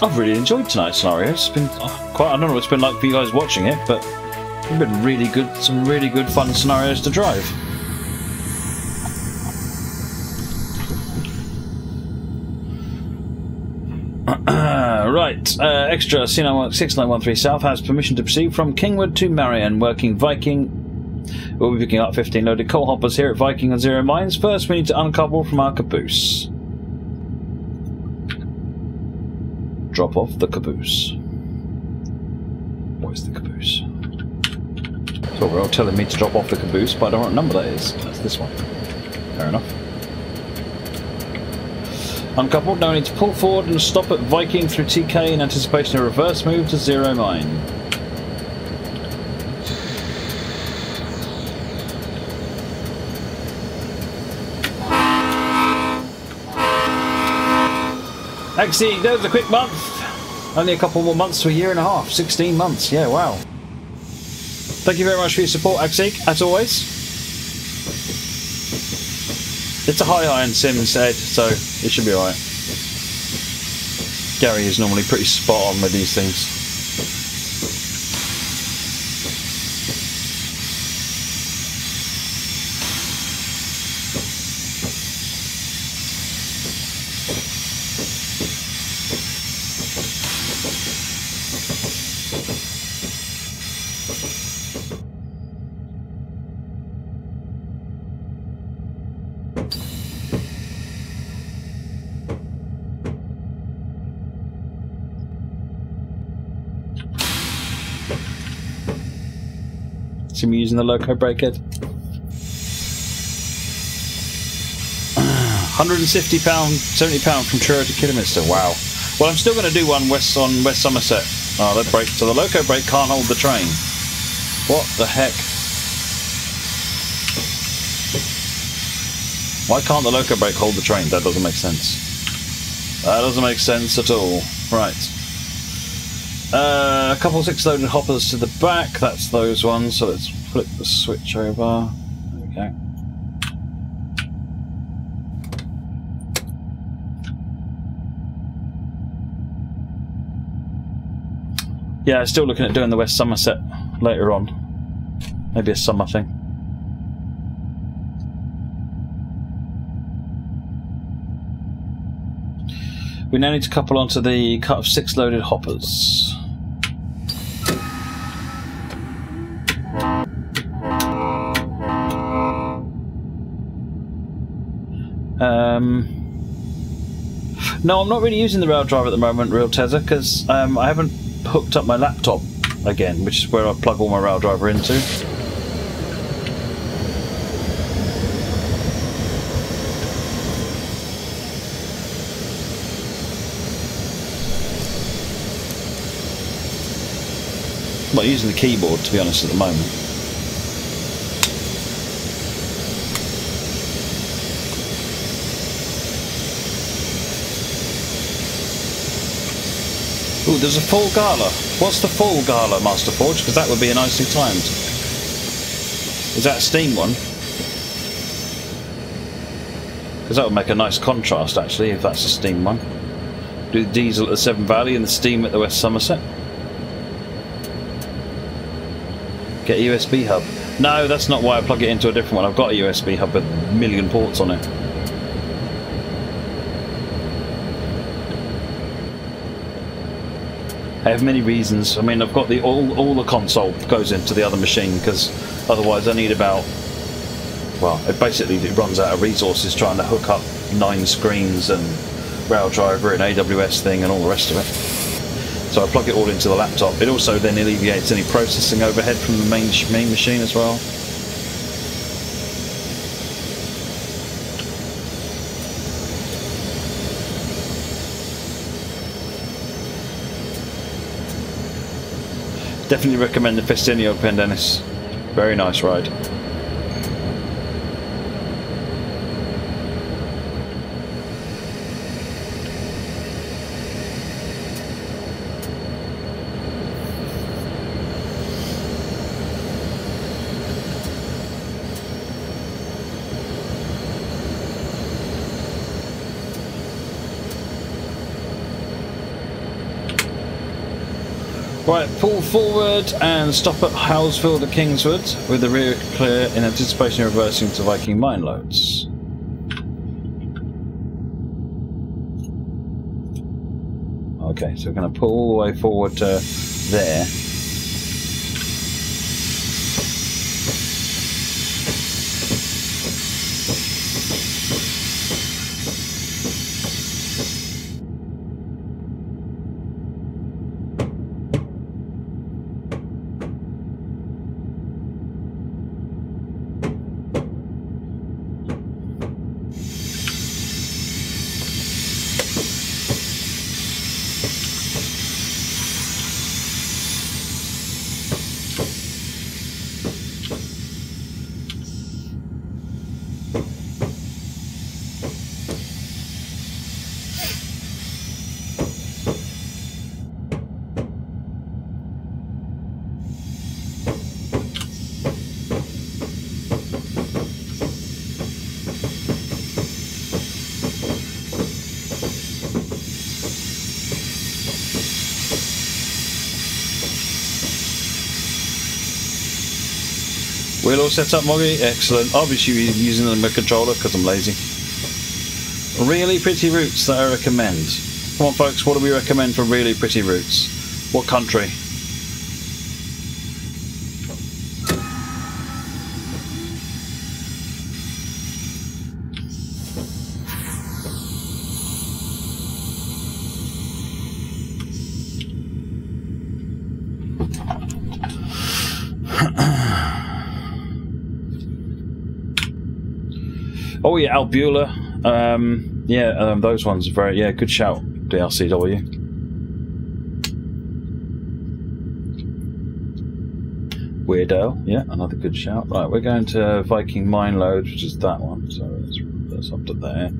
I've really enjoyed tonight's scenario. It's been quite, I don't know what it's been like for you guys watching it, but it's been really good, some really good fun scenarios to drive. Right, extra C6913 South has permission to proceed from Kingwood to Marion, working Viking. We'll be picking up 15 loaded coal hoppers here at Viking and Zero Mines. First, we need to uncouple from our caboose. Drop off the caboose. Where's the caboose? So we're all telling me to drop off the caboose, but I don't know what number that is. That's this one. Fair enough. Uncoupled, now we need to pull forward and stop at Viking through TK in anticipation of a reverse move to Zero Mine. Actually, that was a quick month. Only a couple more months to a year and a half. 16 months. Yeah, wow. Thank you very much for your support, Axig, as always. It's a high-iron Sims, Ed, so it should be alright. Gary is normally pretty spot on with these things. See me using the loco brake, Ed. £150, £70 from Truro to Kidderminster. Wow. Well, I'm still going to do one on West Somerset. Oh, that brake. So the loco brake can't hold the train. What the heck? Why can't the loco brake hold the train? That doesn't make sense. That doesn't make sense at all. Right. A couple of 6 loaded hoppers to the back, that's those ones, so let's flip the switch over. There we go. Yeah, still looking at doing the West Somerset later on. Maybe a summer thing. We now need to couple onto the cut of 6 loaded hoppers. No, I'm not really using the rail driver at the moment, Real Tezza, because I haven't hooked up my laptop again, which is where I plug all my rail driver into. I'm not using the keyboard, to be honest, at the moment. Ooh, there's a full gala. What's the full gala, Master Forge? Because that would be nicely timed. Is that a Steam one? Because that would make a nice contrast, actually, if that's a Steam one. Do the diesel at the Severn Valley and the Steam at the West Somerset. Get a USB hub. No, that's not why I plug it into a different one. I've got a USB hub with a million ports on it. I have many reasons. I mean, I've got all the console goes into the other machine, because otherwise I need about, well, it runs out of resources trying to hook up 9 screens and rail driver and AWS thing and all the rest of it. So I plug it all into the laptop. It also then alleviates any processing overhead from the main machine as well. Definitely recommend the Festinio Pendennis. Very nice ride. Right, pull forward and stop at Housefield at Kingswood with the rear clear in anticipation of reversing to Viking mine loads. Okay, so we're going to pull all the way forward to there. Wheel all set up, Moggy? Excellent. Obviously you're using them with a controller because I'm lazy. Really pretty routes that I recommend. Come on folks, what do we recommend for really pretty routes? What country? Oh yeah, Albula. Those ones are very, yeah, good shout, DRCW. Weirdo, yeah, another good shout. Right, we're going to Viking mine load, which is that one, so that's up to there.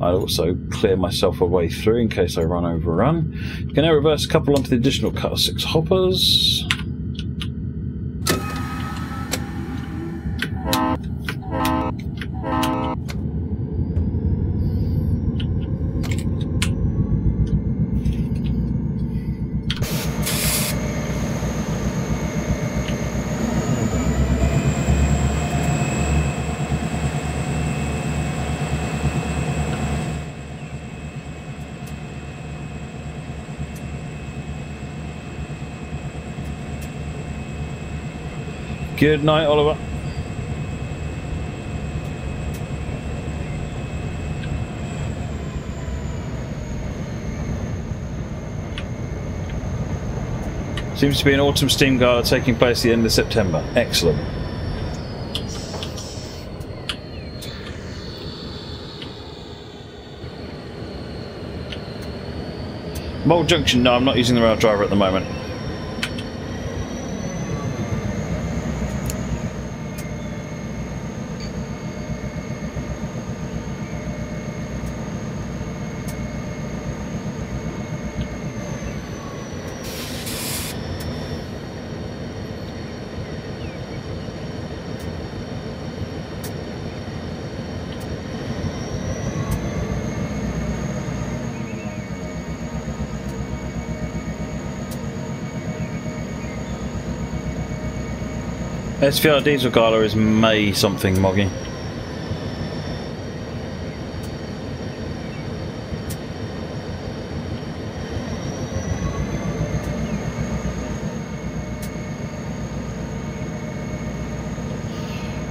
I'll also clear myself a way through in case I run overrun. You can now reverse a couple onto the additional cut of 6 hoppers. Good night, Oliver. Seems to be an autumn steam gala taking place at the end of September. Excellent. Mole Junction, no, I'm not using the rail driver at the moment. SVR Diesel Gala is May something, Moggy.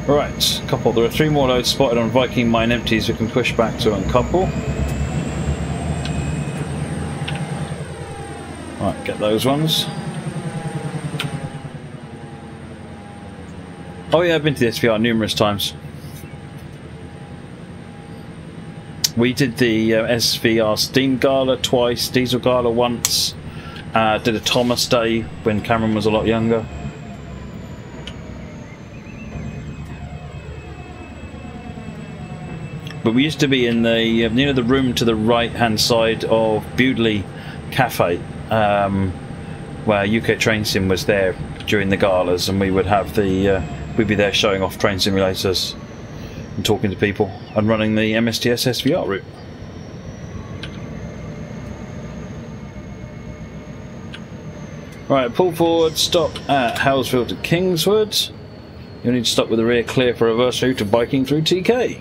Right, couple. There are 3 more loads spotted on Viking mine empties we can push back to uncouple. Right, get those ones. Oh yeah, I've been to the SVR numerous times. We did the SVR Steam Gala twice, Diesel Gala once, did a Thomas Day when Cameron was a lot younger. But we used to be in the, you know, the room to the right hand side of Bewdley Cafe, where UK Train Sim was there during the galas, and we would have the we'd be there showing off train simulators and talking to people and running the MSTS SVR route. Right, pull forward, stop at Housefield to Kingswood. You'll need to stop with the rear clear for reverse route to Viking through TK.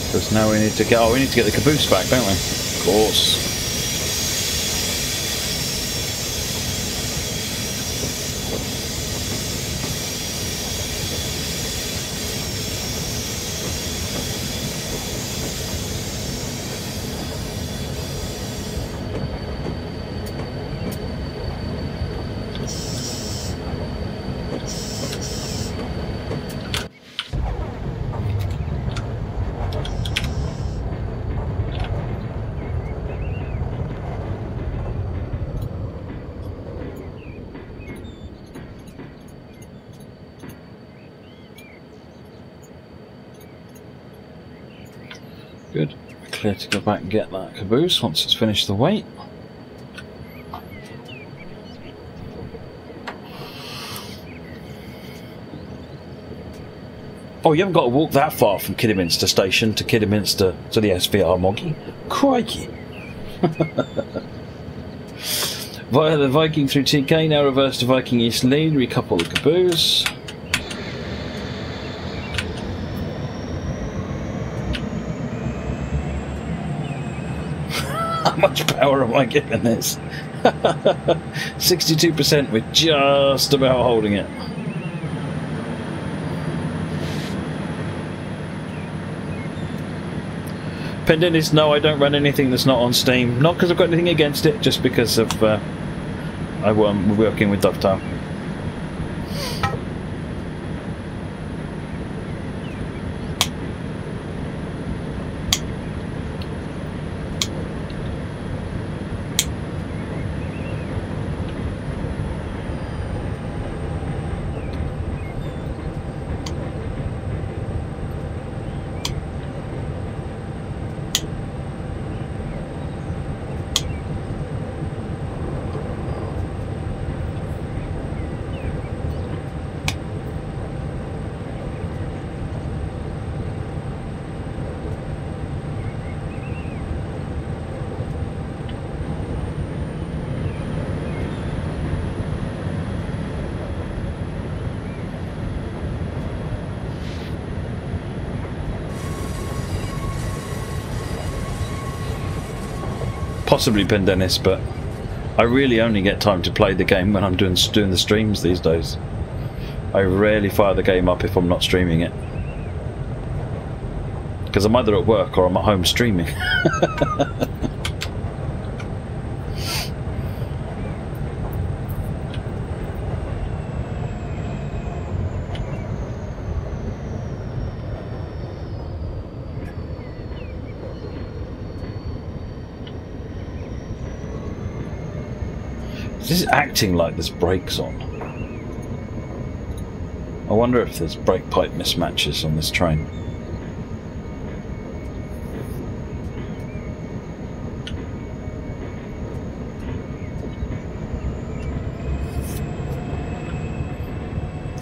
Because now we need to get, we need to get the caboose back, don't we? Of course. Good. Clear to go back and get that caboose once it's finished the weight. Oh, you haven't got to walk that far from Kidderminster Station to Kidderminster to the SVR, Moggy. Crikey! Via the Viking through TK, now reverse to Viking East Lead, recouple the caboose. How much power am I giving this? 62%, we're just about holding it. Pendennis, no, I don't run anything that's not on Steam. Not because I've got anything against it, just because of I'm working with Dovetail. Possibly Pendennis, but I really only get time to play the game when I'm doing the streams these days. I rarely fire the game up if I'm not streaming it, because I'm either at work or I'm at home streaming. This is acting like there's brakes on. I wonder if there's brake pipe mismatches on this train.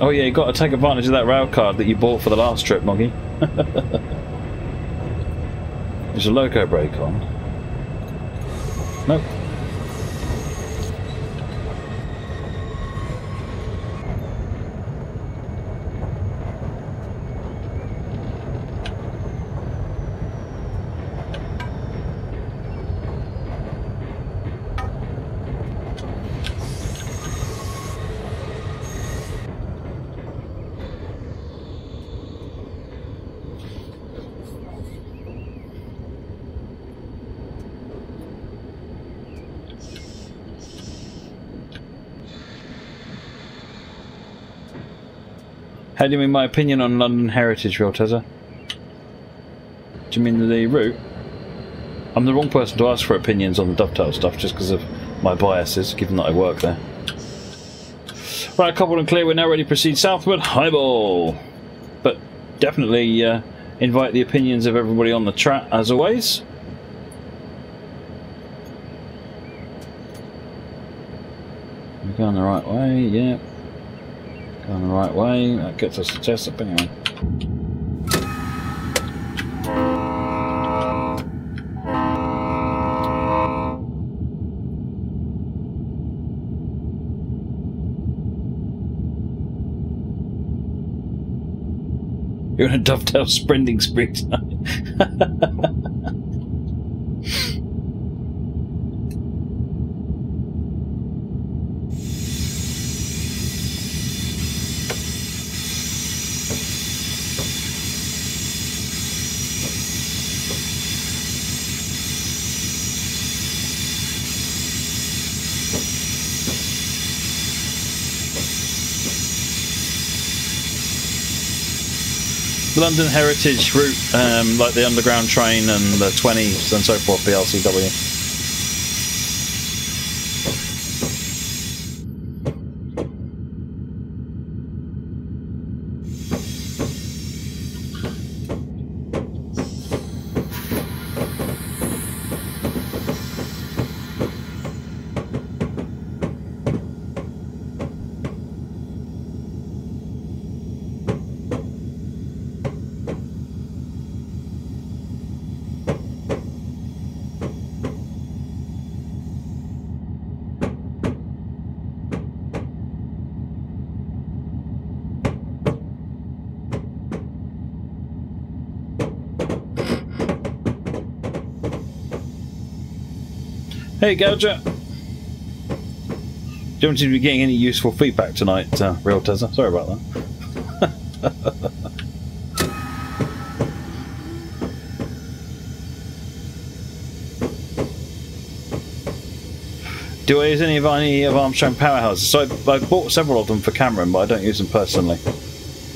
Oh yeah, you got to take advantage of that rail card that you bought for the last trip, Moggy. There's a loco brake on. Nope. How do you mean my opinion on London Heritage Rail, Tezza? Do you mean the route? I'm the wrong person to ask for opinions on the Dovetail stuff just because of my biases, given that I work there. Right, coupled and clear, we're now ready to proceed southward. Highball! But definitely invite the opinions of everybody on the chat, as always. We're going the right way, yeah. Going the right way. That gets us the test up anyway. You're in a dovetail sprinting sprint. The London Heritage route, like the underground train and the 20s and so forth, BLCW. Hey Gouger! Don't seem to be getting any useful feedback tonight, Real Tezza. Sorry about that. Do I use any of Armstrong powerhouses? So I bought several of them for Cameron, but I don't use them personally.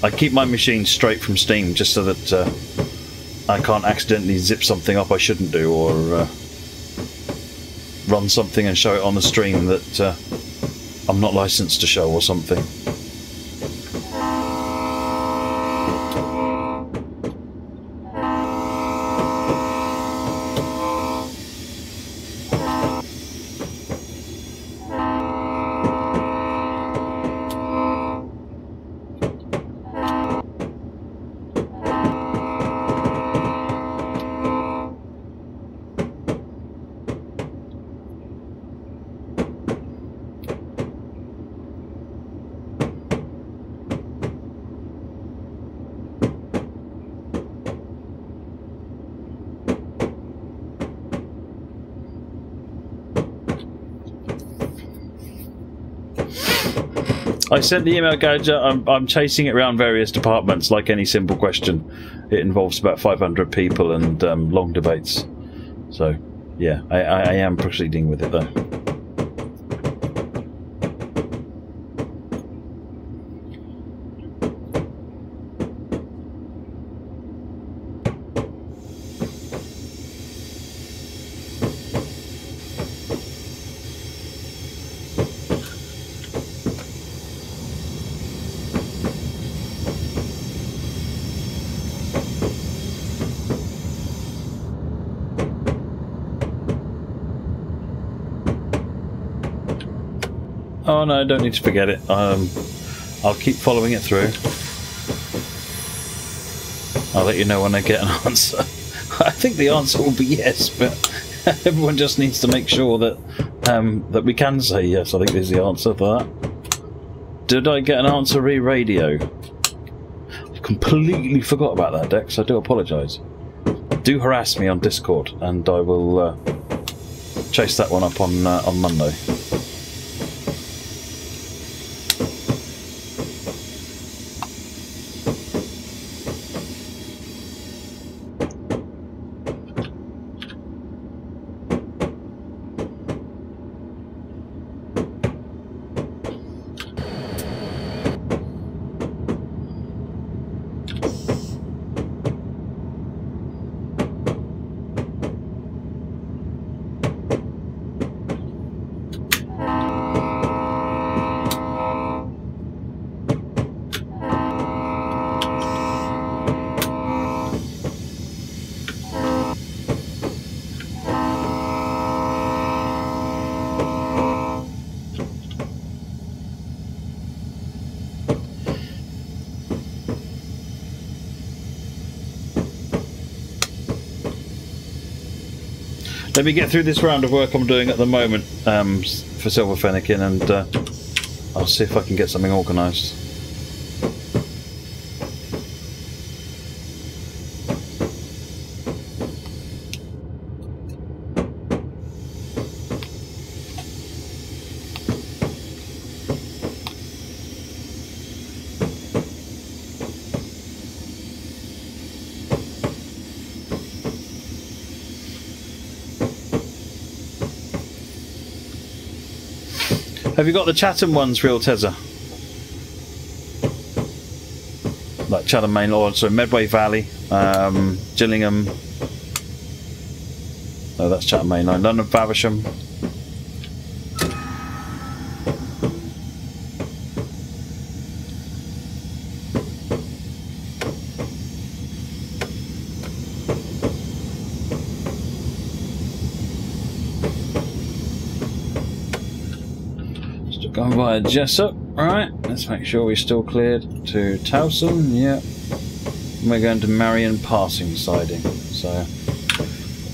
I keep my machine straight from Steam just so that I can't accidentally zip something up I shouldn't do, or run something and show it on the stream that I'm not licensed to show or something. I sent the email, Gouger. I'm chasing it around various departments like any simple question. It involves about 500 people and long debates. So, yeah, I am proceeding with it though. Oh no, I don't need to forget it. I'll keep following it through. I'll let you know when I get an answer. I think the answer will be yes, but everyone just needs to make sure that that we can say yes. I think is the answer for that. Did I get an answer re-radio? I completely forgot about that, Dex. I do apologise. Do harass me on Discord, and I will chase that one up on Monday. Let me get through this round of work I'm doing at the moment for silver fennekin, and I'll see if I can get something organised. Have you got the Chatham ones, Real Tezza? Like Chatham Main, or sorry, Medway Valley, Gillingham. No, that's Chatham Main Line. London Faversham. Going via Jessup, right? Let's make sure we're still cleared to Towson. Yeah, and we're going to Marion Passing siding. So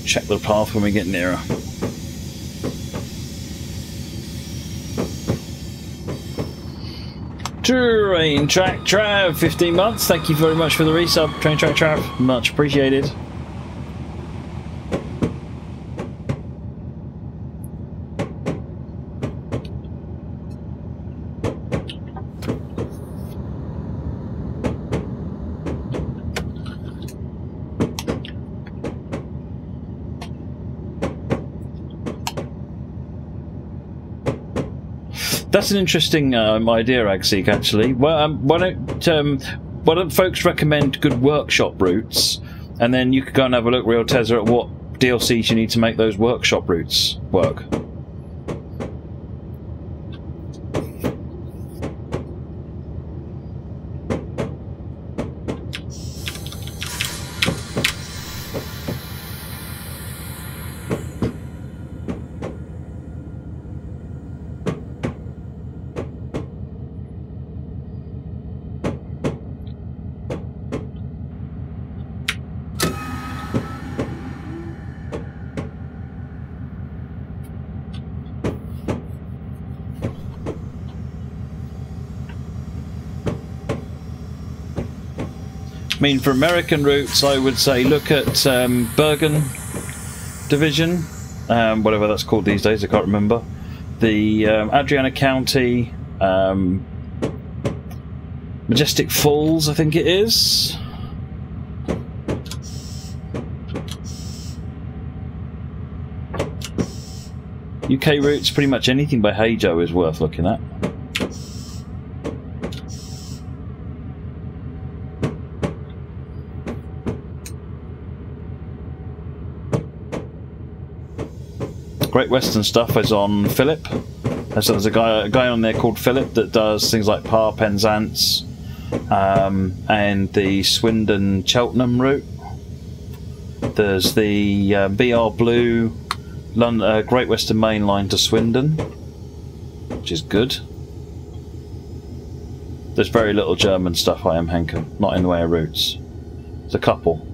check the path when we get nearer. Train Track Trav, 15 months. Thank you very much for the resub, Train Track Trav. Much appreciated. That's an interesting idea, Agseek, actually. Well, why don't folks recommend good workshop routes, and then you could go and have a look, Real Tezza, at what DLCs you need to make those workshop routes work. I mean, for American routes, I would say look at Bergen Division, whatever that's called these days, I can't remember. The Adriana County, Majestic Falls, I think it is. UK routes, pretty much anything by Heijo is worth looking at. Great Western stuff is on Philip. So there's a guy on there called Philip that does things like Par Penzance and the Swindon Cheltenham route. There's the BR Blue Great Western Main Line to Swindon, which is good. There's very little German stuff, I am Henke, not in the way of routes. There's a couple.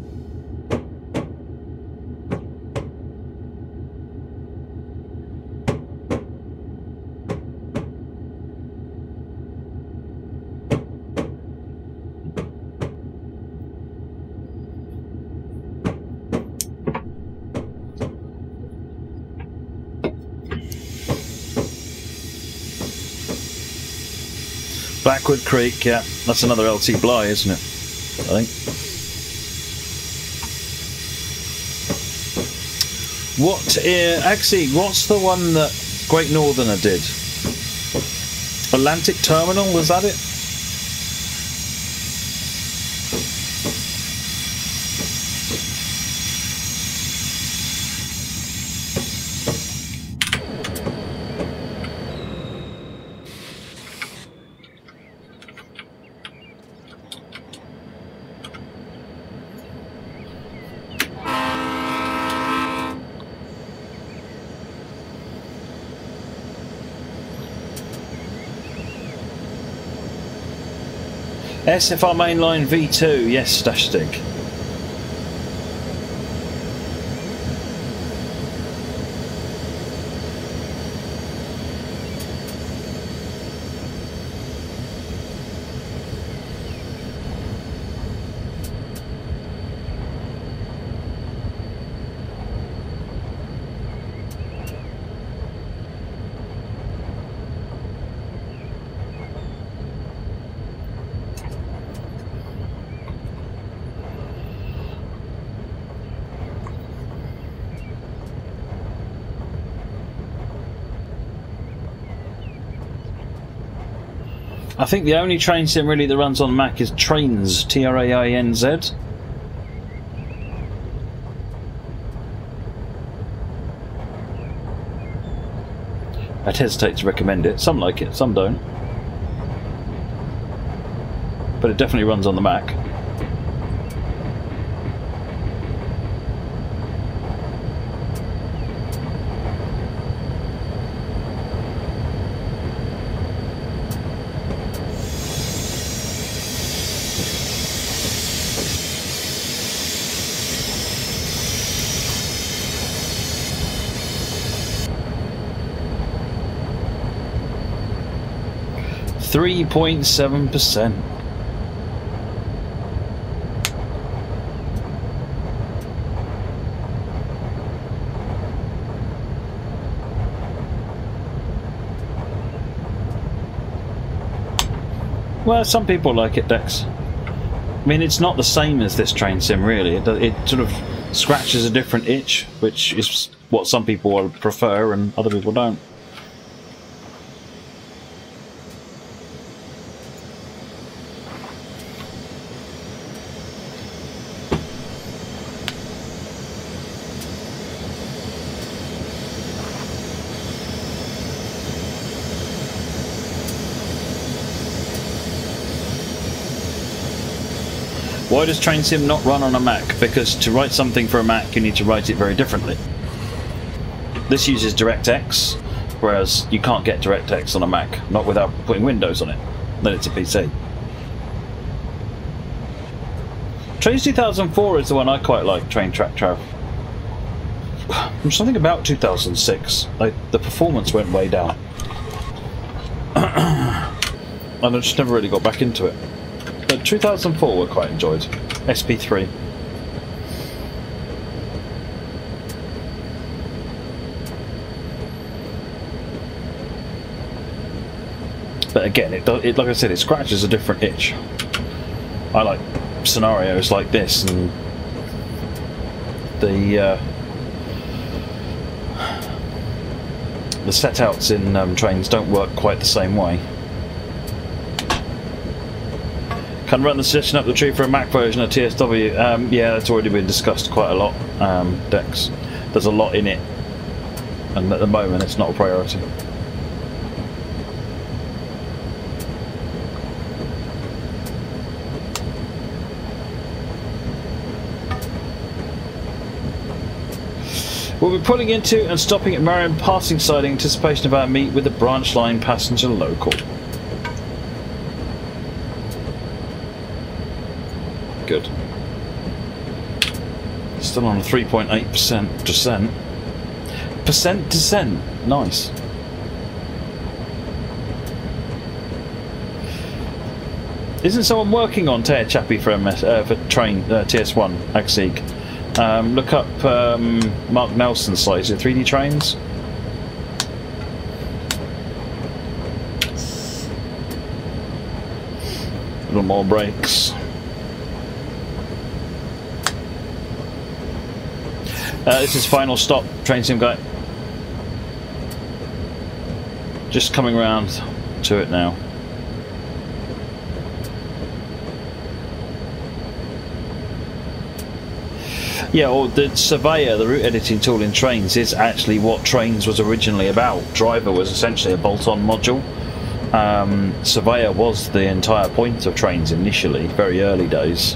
Blackwood Creek, yeah, that's another LT Bly, isn't it? I think. Actually, what's the one that Great Northerner did? Atlantic Terminal, was that it? SFR Mainline V2, yes, Dash Stick. I think the only train sim really that runs on Mac is Trainz, Trainz. I'd hesitate to recommend it. Some like it, some don't. But it definitely runs on the Mac. .7%. Well, some people like it, Dex. I mean, it's not the same as this train sim, really. It sort of scratches a different itch, which is what some people will prefer and other people don't. Why does Train Sim not run on a Mac? Because to write something for a Mac, you need to write it very differently. This uses DirectX, whereas you can't get DirectX on a Mac, not without putting Windows on it. Then it's a PC. Trainz 2004 is the one I quite like, Train Track Trav. There's something about 2006. Like, the performance went way down. And I just never really got back into it. But 2004 were quite enjoyed. SP3. But again, it like I said, it scratches a different itch. I like scenarios like this, and the setouts in Trainz don't work quite the same way. Can run the suggestion up the tree for a Mac version of TSW. Yeah, that's already been discussed quite a lot, Dex. There's a lot in it, and at the moment it's not a priority. We'll be pulling into and stopping at Marion passing side in anticipation of our meet with the branch line passenger local. Good. Still on a 3.8% descent. Descent. Nice. Isn't someone working on Tear Chappie for Train TS1 Agsig? Look up Mark Nelson's site. Is it 3D Trains? A little more brakes. This is final stop, Train Sim guy. Just coming round to it now. Yeah, or the Surveyor, the route editing tool in Trainz, is actually what Trainz was originally about. Driver was essentially a bolt-on module. Surveyor was the entire point of Trainz initially, very early days.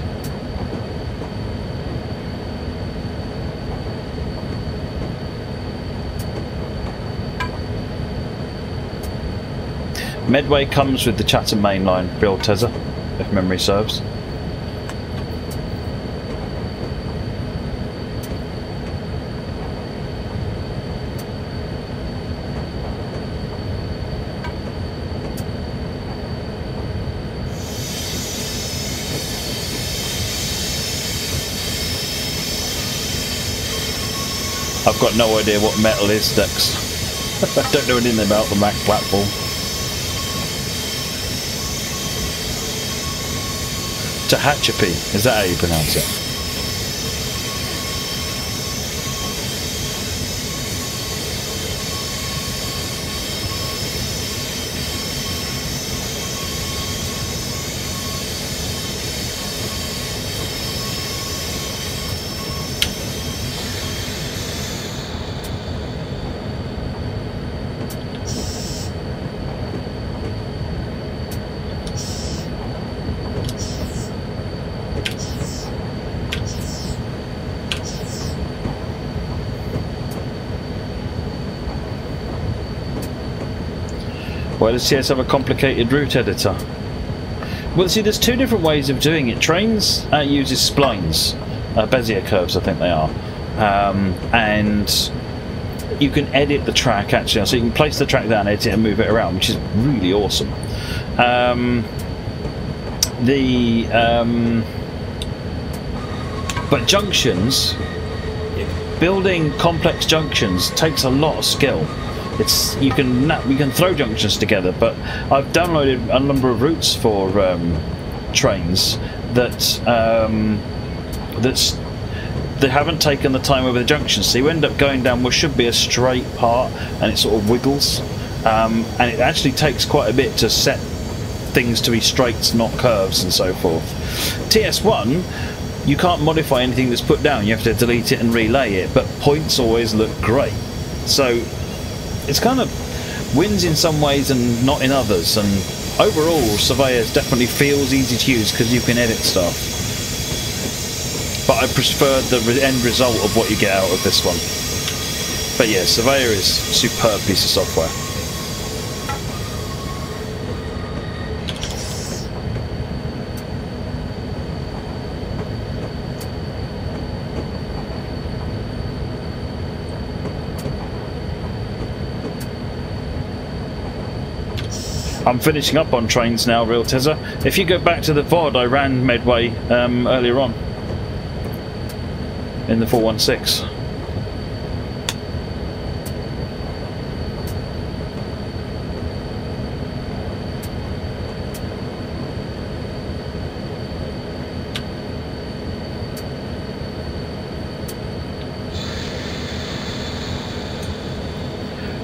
Medway comes with the Chatham main line, Bill Tezza, if memory serves. I've got no idea what metal is, Dex. I don't know anything about the Mac platform. Tehachapi, is that how you pronounce it? Why does TS have a complicated route editor? Well, see, there's two different ways of doing it. Trainz uses splines, Bezier curves, I think they are, and you can edit the track actually, so you can place the track down, edit it, and move it around, which is really awesome. But junctions, building complex junctions takes a lot of skill. We can throw junctions together, but I've downloaded a number of routes for Trainz they haven't taken the time over the junctions, so you end up going down what should be a straight part, and it sort of wiggles, and it actually takes quite a bit to set things to be straights, not curves, and so forth. TS1, you can't modify anything that's put down. You have to delete it and relay it, but points always look great. So it's kind of wins in some ways and not in others, and overall Surveyors definitely feels easy to use because you can edit stuff, but I prefer the end result of what you get out of this one. But yeah, Surveyor is a superb piece of software. I'm finishing up on Trainz now, Real Tizzer. If you go back to the VOD, I ran Medway earlier on in the 416.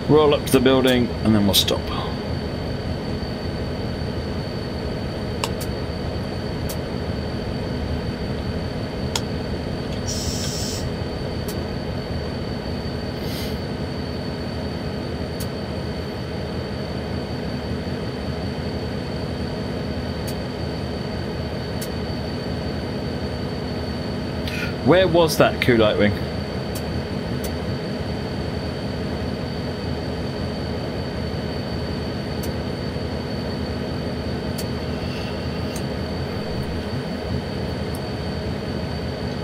Roll up to the building and then we'll stop. Where was that Kulight wing?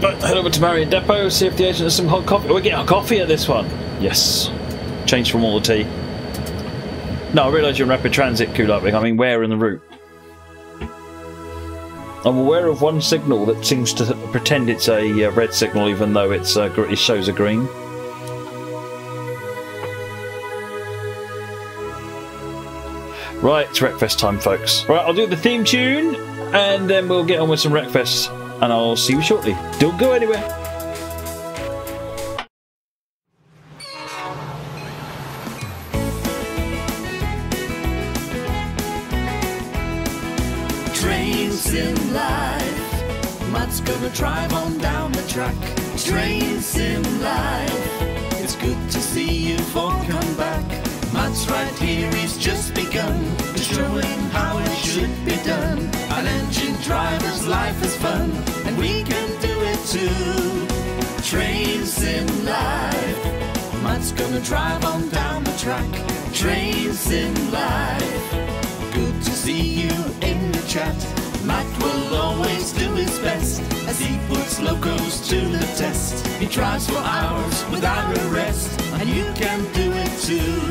Right, head over to Marion Depot, see if the agent has some hot coffee. We're getting hot coffee at this one. Yes. Change from all the tea. No, I realise you're in rapid transit, Kulight wing. I mean, where in the route? I'm aware of one signal that seems to pretend it's a red signal even though it shows a green. Right, it's Wreckfest time, folks. Right, I'll do the theme tune and then we'll get on with some Wreckfest and I'll see you shortly. Don't go anywhere. Trainz in life, Matt's gonna drive on down the track. Trainz in life, it's good to see you all come back. Matt's right here, he's just begun to show him how it should be done. An engine driver's life is fun, and we can do it too. Trainz in life, Matt's gonna drive on down the track. Trainz in life, good to see you in the chat. Matt will always do his best as he puts locos to the test. He drives for hours without a rest, and you can do it too.